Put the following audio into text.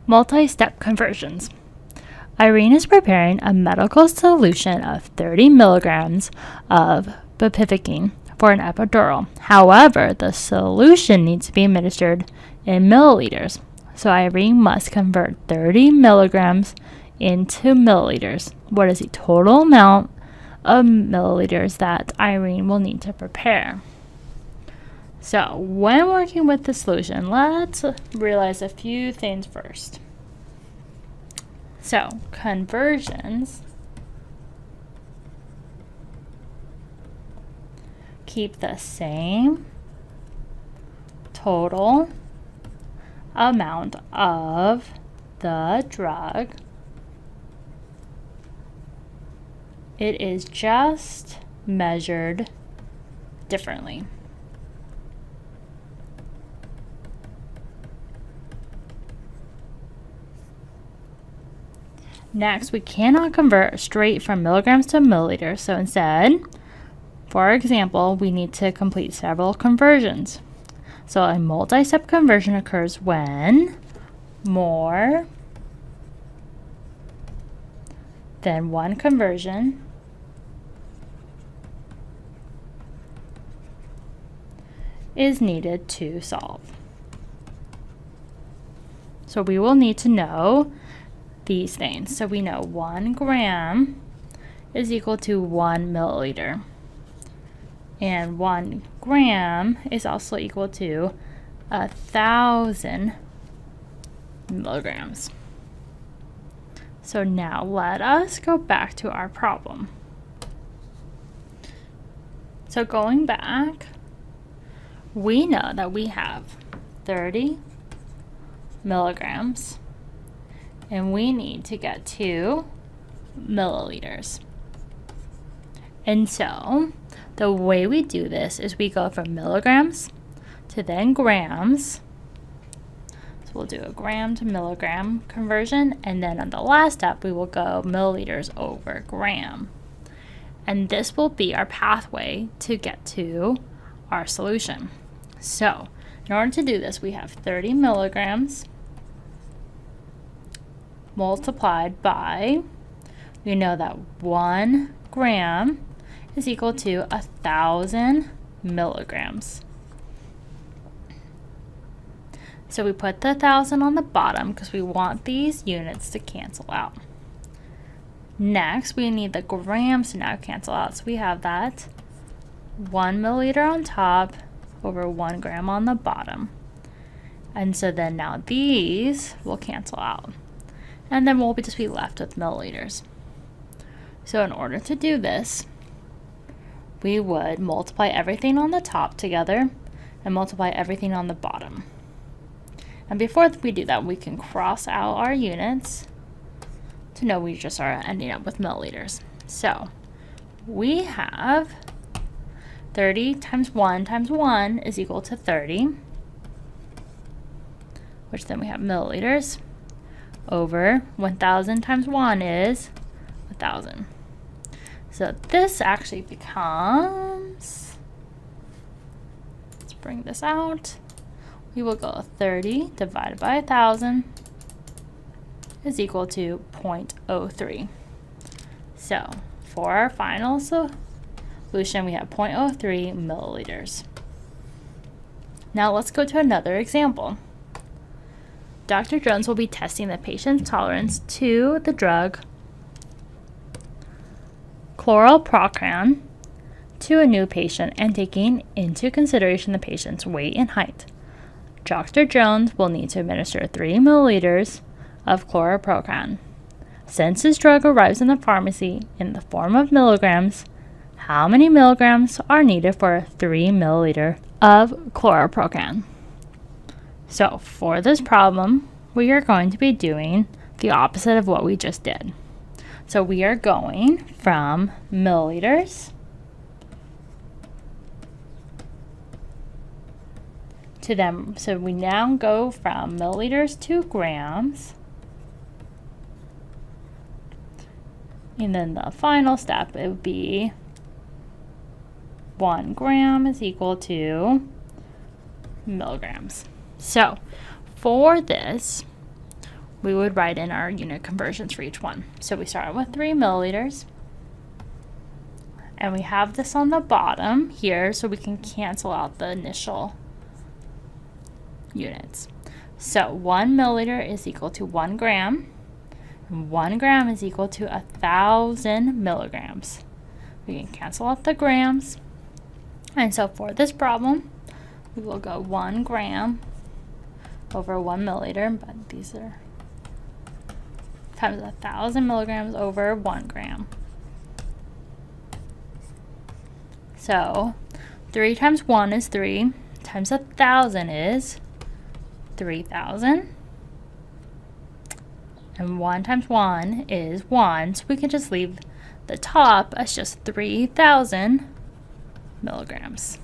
Multi-step conversions. Irene is preparing a medical solution of 30 milligrams of bupivacaine for an epidural. However, the solution needs to be administered in milliliters. So Irene must convert 30 milligrams into milliliters. What is the total amount of milliliters that Irene will need to prepare? So when working with the solution, let's realize a few things first. So conversions keep the same total amount of the drug. It is just measured differently. Next, we cannot convert straight from milligrams to milliliters, so instead, for example, we need to complete several conversions. So a multi-step conversion occurs when more than one conversion is needed to solve. So we will need to know these things. So we know 1 gram is equal to 1 milliliter. And 1 gram is also equal to 1,000 milligrams. So now let us go back to our problem. So going back, we know that we have 30 milligrams and we need to get 2 milliliters. And so the way we do this is we go from milligrams to then grams. So we'll do a gram to milligram conversion, and then on the last step we will go milliliters over gram. And this will be our pathway to get to our solution. So in order to do this, we have 30 milligrams multiplied by, we know that 1 gram is equal to 1,000 milligrams. So we put the 1,000 on the bottom because we want these units to cancel out. Next, we need the grams to now cancel out. So we have that 1 milliliter on top over 1 gram on the bottom. And so then now these will cancel out. And then we'll just be left with milliliters. So in order to do this, we would multiply everything on the top together and multiply everything on the bottom. And before we do that, we can cross out our units to know we just are ending up with milliliters. So we have 30 times 1 is equal to 30, which then we have milliliters, over 1,000 times 1 is 1,000. So this actually becomes, let's bring this out. We will go 30 divided by 1,000 is equal to 0.03. So for our final solution, we have 0.03 milliliters. Now let's go to another example. Dr. Jones will be testing the patient's tolerance to the drug chlorprocaine to a new patient and taking into consideration the patient's weight and height. Dr. Jones will need to administer 3 milliliters of chlorprocaine. Since this drug arrives in the pharmacy in the form of milligrams, how many milligrams are needed for 3 milliliter of chlorprocaine? So for this problem, we are going to be doing the opposite of what we just did. So we are going from milliliters to them. So we now go from milliliters to grams. And then the final step, it would be 1 gram is equal to milligrams. So for this, we would write in our unit conversions for each one. So we start with 3 milliliters. And we have this on the bottom here so we can cancel out the initial units. So 1 milliliter is equal to 1 gram. And 1 gram is equal to 1,000 milligrams. We can cancel out the grams. And so for this problem, we will go 1 gram over 1 milliliter, but these are times 1,000 milligrams over 1 gram. So 3 times 1 is 3, times 1,000 is 3,000. And 1 times 1 is 1, so we can just leave the top as just 3,000 milligrams.